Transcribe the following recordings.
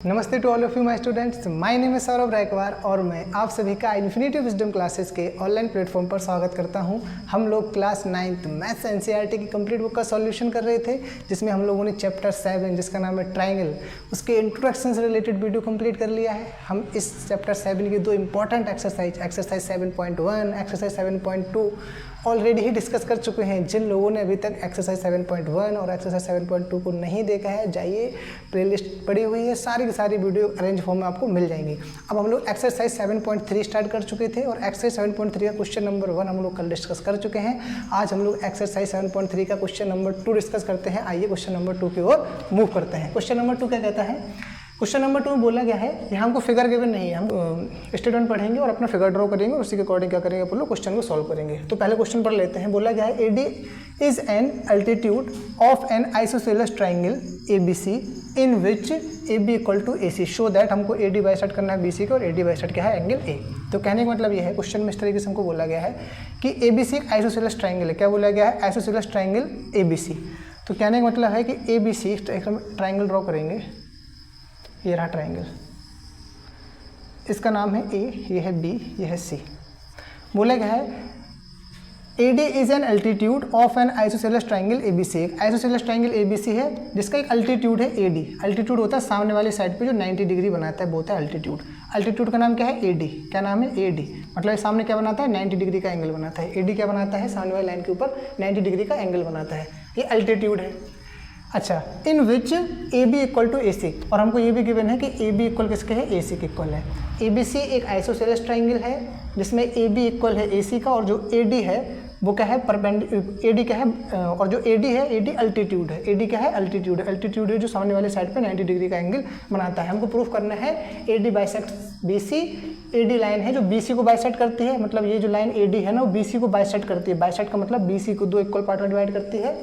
नमस्ते to all of you my students, my name है सौरभ रायकवार और मैं आप सभी का इन्फिनिटी विजडम क्लासेस के ऑनलाइन प्लेटफॉर्म पर स्वागत करता हूं। हम लोग क्लास 9th मैथ्स एनसीईआरटी की कंप्लीट बुक का सॉल्यूशन कर रहे थे, जिसमें हम लोगों ने चैप्टर 7 जिसका नाम है ट्राइंगल, उसके इंट्रोडक्शन से रिलेटेड वीडियो कंप्लीट कर लिया है। हम इस चैप्टर 7 की दो इंपॉर्टेंट एक्सरसाइज 7.1, एक्सरसाइज 7.2 ऑलरेडी ही डिस्कस कर चुके हैं। जिन लोगों ने अभी तक एक्सरसाइज 7.1 और एक्सरसाइज 7.2 को नहीं देखा है, जाइए, प्लेलिस्ट पड़ी हुई है, सारी की सारी वीडियो अरेंज फॉर्म में आपको मिल जाएंगी। अब हम लोग एक्सरसाइज 7.3 स्टार्ट कर चुके थे और एक्सरसाइज 7.3 का क्वेश्चन नंबर 1 हम लोग कल डिस्कस कर चुके हैं। आज हम लोग एक्सरसाइज 7.3 का क्वेश्चन नंबर 2 डिस्कस करते हैं। आइए क्वेश्चन नंबर 2 की ओर मूव करते हैं। क्वेश्चन नंबर 2 क्या कहता है? क्वेश्चन नंबर 2 में बोला गया है, यहाँ हमको फिगर गिवन नहीं है, हम स्टेटमेंट पढ़ेंगे और अपना फिगर ड्रॉ करेंगे और उसी के अकॉर्डिंग क्या करेंगे, अपन लोग क्वेश्चन को सॉल्व करेंगे। तो पहले क्वेश्चन पढ़ लेते हैं। बोला गया है AD is an altitude of an isosceles triangle ABC in which AB equal to AC। Show that, हमको AD बाइसेक्ट करना है BC को और AD बाइसेक्ट क्या है, एंगल A। तो कहने का मतलब ये है, क्वेश्चन में इस तरीके से हमको बोला गया है कि ABC एक आइसोसेलेस ट्राइंगल है। क्या बोला गया है? Isosceles triangle ABC। तो कहने का मतलब है कि ABC ट्राइंगल ड्रॉ करेंगे। ये रहा ट्राइंगल, इसका नाम है A, ये है B, ये है C। बोला गया है AD is an altitude of an isosceles triangle ABC। एक आइसोसेलेस ट्राइंगल ABC है जिसका एक अल्टीट्यूड है AD। अल्टीट्यूड होता है सामने वाली साइड पे जो 90 डिग्री बनाता है, वो होता है अल्टीट्यूड। अल्टीट्यूड का नाम क्या है? AD। क्या नाम है? AD। मतलब सामने क्या बनाता है? 90 डिग्री का एंगल बनाता है। AD क्या बनाता है? सामने वाली लाइन के ऊपर 90 डिग्री का एंगल बनाता है। ये अल्टीट्यूड है। अच्छा, इन which AB equal to AC, और हमको ये भी गिवन है कि AB इक्वल किसके है? AC के इक्वल है। ABC एक आइसोसेलेस ट्राइंगल है जिसमें AB इक्वल है AC का, और जो AD है वो क्या है? AD क्या है? और जो AD है, AD अल्टीट्यूड है। AD क्या है? अल्टीट्यूड है। अल्टीट्यूड है जो सामने वाले साइड पे 90 डिग्री का एंगल बनाता है। हमको प्रूफ करना है AD bisect BC। AD line है जो BC को बाइसेक्ट करती है, मतलब ये जो लाइन AD है ना, वो BC को बाइसेक्ट करती है। बाइसेक्ट का मतलब BC को 2 इक्वल पार्ट में डिवाइड करती है।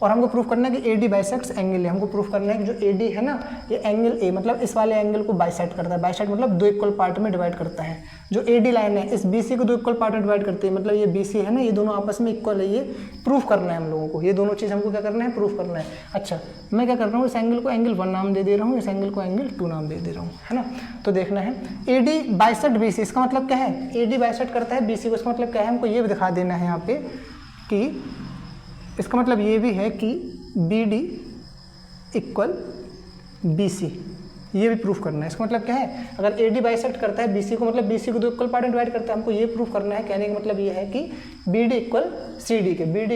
और हमको प्रूफ करना है कि AD बाइसेक्ट्स एंगल है। हमको प्रूफ करना है कि जो AD है ना, ये एंगल A मतलब इस वाले एंगल को बाइसेक्ट करता है। बाइसेक्ट मतलब 2 इक्वल पार्ट में डिवाइड करता है। जो AD लाइन है इस BC को 2 इक्वल पार्ट में डिवाइड करती है, मतलब ये BC है ना, ये दोनों आपस में इक्वल है। ये प्रूफ करना है हम लोगों को, ये दोनों चीज़ हमको क्या करना है? प्रूफ करना है। अच्छा, मैं क्या कर रहा हूँ, इस एंगल को एंगल 1 नाम दे दे रहा हूँ, इस एंगल को एंगल 2 नाम दे दे रहा हूँ, है ना। तो देखना है AD बाइसेक्ट BC, इसका मतलब क्या है? AD बाइसेक्ट करता है BC को, इसका मतलब क्या है? हमको ये भी दिखा देना है यहाँ पे कि इसका मतलब ये भी है कि BD इक्वल BC, ये भी प्रूफ करना है। इसका मतलब क्या है? अगर AD बाइसेक्ट करता है BC को, मतलब BC को 2 इक्वल पार्ट में डिवाइड करता है, हमको ये प्रूफ करना है। कहने का मतलब ये है कि BD इक्वल CD के, BD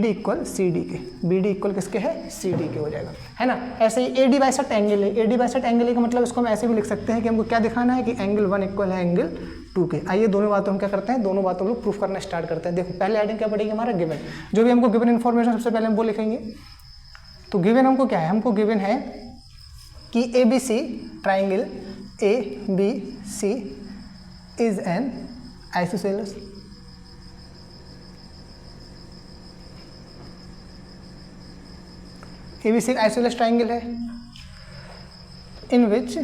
इक्वल CD के, BD इक्वल किसके है? CD के हो जाएगा, है ना। ऐसे ही AD बाइसेक्ट एंगल है। AD बाइसेक्ट एंगल है का मतलब इसको हम ऐसे भी लिख सकते हैं कि हमको क्या दिखाना है कि एंगल 1 इक्वल है एंगल 2 के। आइए दोनों बातों हम क्या करते हैं, दोनों बातों हम लोग प्रूफ करना स्टार्ट करते हैं। देखो, पहले हेडिंग क्या पड़ेगी हमारा? गिवन। जो भी हमको गिवन इन्फॉर्मेशन सबसे पहले हम वो लिखेंगे। तो गिवन हमको क्या है? हमको गिवन है कि ABC triangle ABC is an isosceles ABC एक आइसोसेलेस ट्राइंगल है इन विच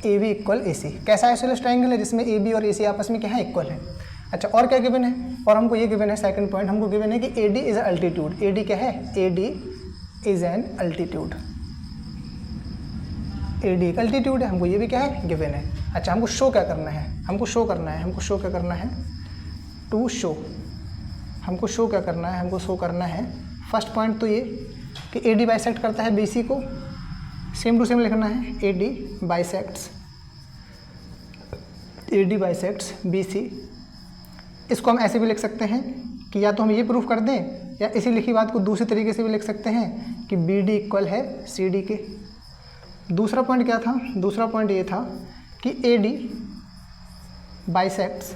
AB इक्वल AC। कैसा आइसोसेलेस ट्राइंगल है? जिसमें AB और AC आपस में क्या है? इक्वल है। अच्छा, और क्या गिवन है? और हमको ये गिवन है, सेकंड पॉइंट हमको गिवन है कि AD इज अल्टीट्यूड। AD क्या है? AD is an altitude. AD एक अल्टीट्यूड है, हमको ये भी क्या है? गिवन है। अच्छा, हमको शो क्या करना है? हमको शो करना है, हमको शो क्या करना है? To show. हमको शो क्या करना है? हमको शो करना है फर्स्ट पॉइंट तो ये कि AD बाइसेक्ट करता है BC को, सेम टू सेम लिखना है AD बाइसेक्ट्स BC। इसको हम ऐसे भी लिख सकते हैं कि या तो हम ये प्रूफ कर दें, या इसी लिखी बात को दूसरे तरीके से भी लिख सकते हैं कि BD इक्वल है CD के। दूसरा पॉइंट क्या था? दूसरा पॉइंट ये था कि AD बाइसेक्ट्स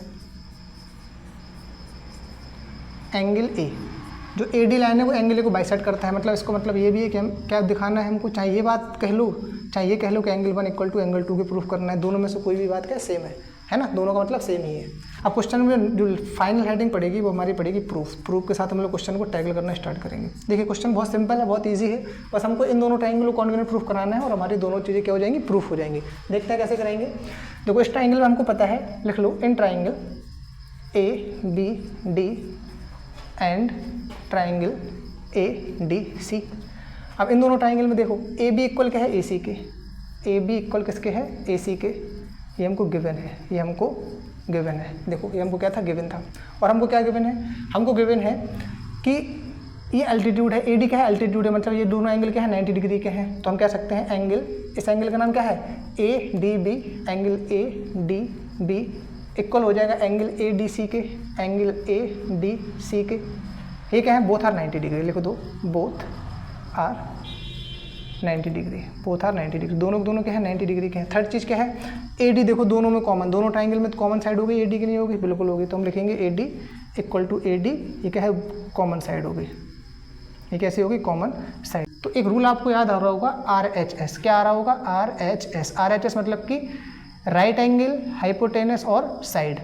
एंगल A। जो AD लाइन है वो एंगल A को बाइसेक्ट करता है। मतलब इसको मतलब ये भी है कि हम क्या दिखाना है हमको, चाहे ये बात कह लो, चाहे ये कह लो कि एंगल 1 इक्वल टू एंगल 2 के प्रूफ करना है। दोनों में से कोई भी बात क्या सेम है ना, दोनों का मतलब सेम ही है। अब क्वेश्चन में जो फाइनल हेडिंग पड़ेगी वो हमारी पड़ेगी प्रूफ के साथ हम लोग क्वेश्चन को टैकल करना स्टार्ट करेंगे। देखिए, क्वेश्चन बहुत सिंपल है, बहुत ईजी है। बस हमको इन दोनों ट्राइंगल को कॉन्ग्रुएंट प्रूफ कराना है और हमारी दोनों चीज़ें क्या हो जाएंगी? प्रूफ हो जाएंगी। देखते हैं कैसे करेंगे। देखो, इस ट्राइंगल में हमको पता है, लिख लो, in triangle ABD and triangle ADC। अब इन दोनों ट्राइंगल में देखो AB इक्वल क्या है AC के, AB इक्वल किसके है AC के, ये हमको गिवन है, ये हमको गिवन है। देखो ये हमको क्या था, गिवन था। और हमको क्या गिवन है, हमको गिवन है कि ये अल्टीट्यूड है, AD क्या है अल्टीट्यूड है, मतलब ये दोनों एंगल क्या है 90 डिग्री के हैं। तो हम कह सकते हैं एंगल, इस एंगल का नाम क्या है ADB, एंगल ADB इक्वल हो जाएगा एंगल ADC के, एंगल ADC के। ये क्या है, बोथ आर 90 डिग्री, लिखो दो, both are 90 degree, both are 90 degree, दोनों क्या है 90 डिग्री के हैं। थर्ड चीज़ क्या है, AD देखो दोनों में कॉमन, दोनों ट्राइंगल में तो कॉमन साइड हो गई, AD की नहीं होगी, बिल्कुल होगी। तो हम लिखेंगे AD इक्वल टू AD, ये क्या है कॉमन साइड होगी, ये कैसी होगी कॉमन साइड। तो एक रूल आपको याद आ रहा होगा RHS, क्या आ रहा होगा RHS, RHS मतलब कि राइट एंगल, हाइपोटेनस और साइड।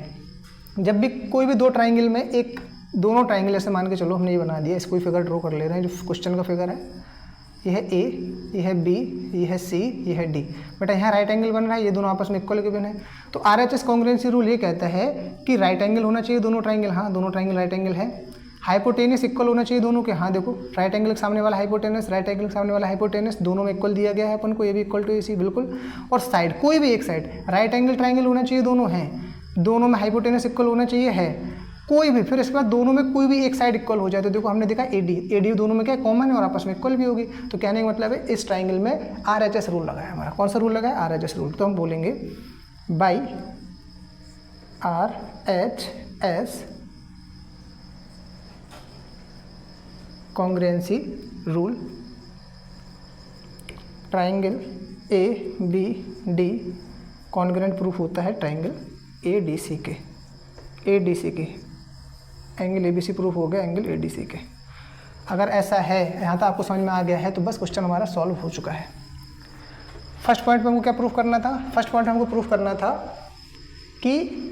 जब भी कोई भी दो ट्राइंगल में एक, दोनों ट्राइंगल ऐसे मान के चलो हमने ये बना दिया, इसको ही फिगर ड्रॉ कर ले रहे हैं जो क्वेश्चन का फिगर है, ये है A, ये है B, ये है C, ये है D। बेटा यहाँ राइट एंगल बन रहा है, ये दोनों आपस में इक्वल गिवन है। तो RHS कॉन्ग्रुएंसी रूल ये कहता है कि राइट एंगल होना चाहिए दोनों ट्राइंगल, हाँ दोनों ट्राइंगल राइट एंगल है। हाइपोटेनस इक्वल होना चाहिए दोनों के, हाँ देखो राइट एंगल के सामने वाला हाइपोटेनस, राइट एंगल के सामने वाला हाइपोटेनस, दोनों में इक्वल दिया गया है अपन को, ये भी इक्वल टू AC बिल्कुल। और साइड, कोई भी एक साइड, राइट एंगल ट्राइंगल होना चाहिए दोनों हैं, दोनों में हाइपोटेनस इक्वल होना चाहिए है, कोई भी, फिर इसके बाद दोनों में कोई भी एक साइड इक्वल हो जाए। तो देखो हमने देखा AD दोनों में क्या कॉमन है और आपस में इक्वल भी होगी। तो कहने का मतलब है इस ट्राइंगल में RHS रूल लगा है हमारा। कौन सा रूल लगा है, RHS रूल। तो हम बोलेंगे by RHS congruency rule, triangle ABD congruent proof होता है ट्राइंगल ADC के, ADC के एंगल ABC प्रूफ हो गया एंगल ADC के। अगर ऐसा है, यहाँ तक आपको समझ में आ गया है, तो बस क्वेश्चन हमारा सॉल्व हो चुका है। फर्स्ट पॉइंट पे हमको क्या प्रूफ करना था, फर्स्ट पॉइंट हमको प्रूफ करना था कि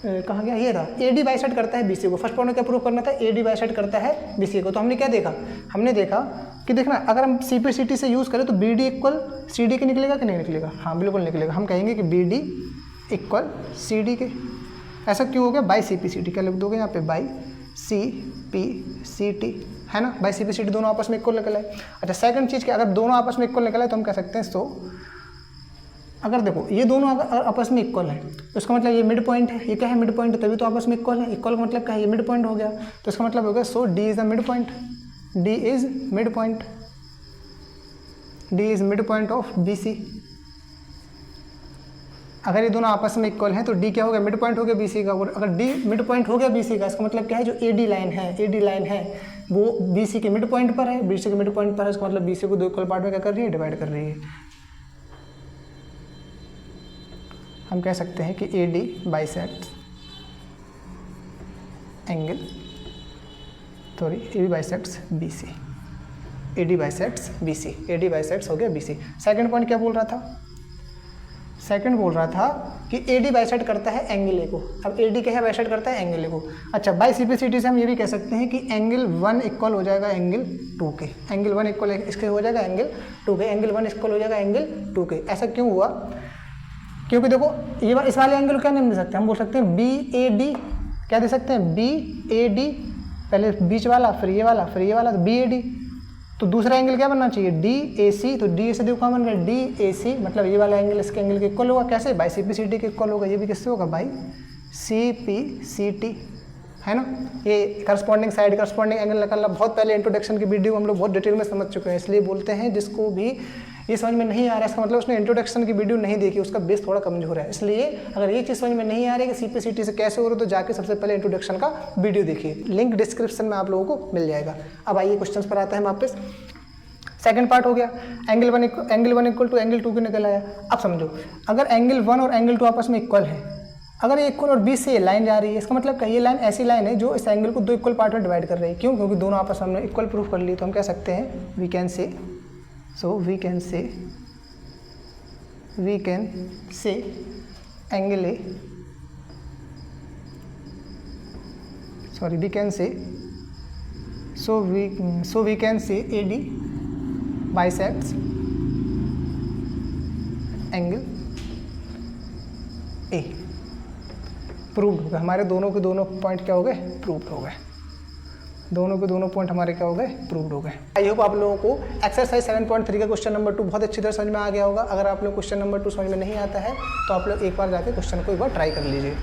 कहाँ गया, ये था AD बाइसेक्ट करता है BC को। फर्स्ट पॉइंट में क्या प्रूफ करना था, AD बाइसेक्ट करता है BC को। तो हमने क्या देखा, हमने देखा कि देखना अगर हम CPCT से यूज़ करें तो BD इक्वल CD के निकलेगा कि नहीं निकलेगा, हाँ बिल्कुल निकलेगा। हम कहेंगे कि BD इक्वल CD के। ऐसा क्यों हो गया, बाई CPCT, क्या लिख दोगे यहाँ पे बाई CPCT, है ना, बाई CPCT दोनों आपस में इक्वल निकल है। अच्छा सेकंड चीज़ क्या, अगर दोनों आपस में इक्वल निकला है तो हम कह सकते हैं सो, अगर देखो ये दोनों अगर आपस में इक्वल है तो इसका मतलब ये मिड पॉइंट है, ये क्या है मिड पॉइंट, तभी तो आपस में इक्वल है। इक्वल का मतलब क्या है, ये मिड पॉइंट हो गया। तो इसका मतलब हो गया सो D is the mid point, D is mid point, D is mid point of BC। अगर ये दोनों आपस में इक्वल हैं तो D क्या हो गया, मिड पॉइंट हो गया BC का। और अगर D मिड पॉइंट हो गया BC का, इसका मतलब क्या है, जो AD लाइन है, AD लाइन है वो BC के मिड पॉइंट पर है, BC के मिड पॉइंट पर है, इसका मतलब BC को दो इक्वल पार्ट में क्या कर रही है, डिवाइड कर रही है। हम कह सकते हैं कि AD bisects angle, sorry AB bisects BC, AD bisects BC, AD bisects हो गया BC। सेकंड पॉइंट क्या बोल रहा था, सेकंड बोल रहा था कि AD बाइसेक्ट करता है एंगल A को। अब AD क्या है, बाइसेक्ट करता है एंगल A को। अच्छा बाई CPCT से हम ये भी कह सकते हैं कि एंगल 1 इक्वल हो जाएगा एंगल 2 के, एंगल 1 इक्वल इसके हो जाएगा एंगल 2 के, एंगल 1 इक्वल हो जाएगा एंगल 2 के। ऐसा क्यों हुआ, क्योंकि देखो ये इस वाले एंगल को क्या नहीं दे सकते, हम बोल सकते हैं BAD, क्या दे सकते हैं BAD, पहले बीच वाला फिर ये वाला फिर ये वाला, तो BAD। तो दूसरा एंगल क्या बनना चाहिए, DAC। तो DAC देखो क्या बन रहा है, DAC, मतलब ये वाला एंगल इसके एंगल के इक्वल होगा। कैसे, बाई CPCT के इक्वल होगा। ये भी किससे होगा, बाई CPCT, है ना। ये करस्पॉन्डिंग साइड करस्पॉन्डिंग एंगल निकालना बहुत पहले इंट्रोडक्शन की वीडियो हम लोग बहुत डिटेल में समझ चुके हैं। इसलिए बोलते हैं जिसको भी ये समझ में नहीं आ रहा है, इसका मतलब उसने इंट्रोडक्शन की वीडियो नहीं देखी, उसका बेस थोड़ा कमजोर है। इसलिए अगर ये चीज़ समझ में नहीं आ रही है कि CPCT से कैसे हो रहा है, तो जाके सबसे पहले इंट्रोडक्शन का वीडियो देखिए, लिंक डिस्क्रिप्शन में आप लोगों को मिल जाएगा। अब आइए क्वेश्चन पर आते हैं वापस। सेकंड पार्ट हो गया, एंगल 1 इक्वल टू एंगल 2 के निकल आया। अब समझो, अगर एंगल 1 और एंगल 2 आपस में इक्वल है, अगर ये इक्वल और बीच से ये लाइन जा रही है, इसका मतलब क्या, ये लाइन ऐसी लाइन है जो इस एंगल को दो इक्वल पार्ट में डिवाइड कर रही है। क्यों, क्योंकि दोनों आपस में हमने इक्वल प्रूफ कर ली। तो हम कह सकते हैं we can say angle A, sorry we can say, so we can say AD bisects angle A। Proved हो गया, हमारे दोनों के दोनों पॉइंट क्या हो गए, प्रूव्ड हो गए। दोनों के दोनों पॉइंट हमारे क्या हो गए, प्रूव्ड हो गए। आई होप आप लोगों को एक्सरसाइज 7.3 का क्वेश्चन नंबर 2 बहुत अच्छी तरह समझ में आ गया होगा। अगर आप लोग क्वेश्चन नंबर 2 समझ में नहीं आता है तो आप लोग एक बार जाके क्वेश्चन को एक बार ट्राई कर लीजिए।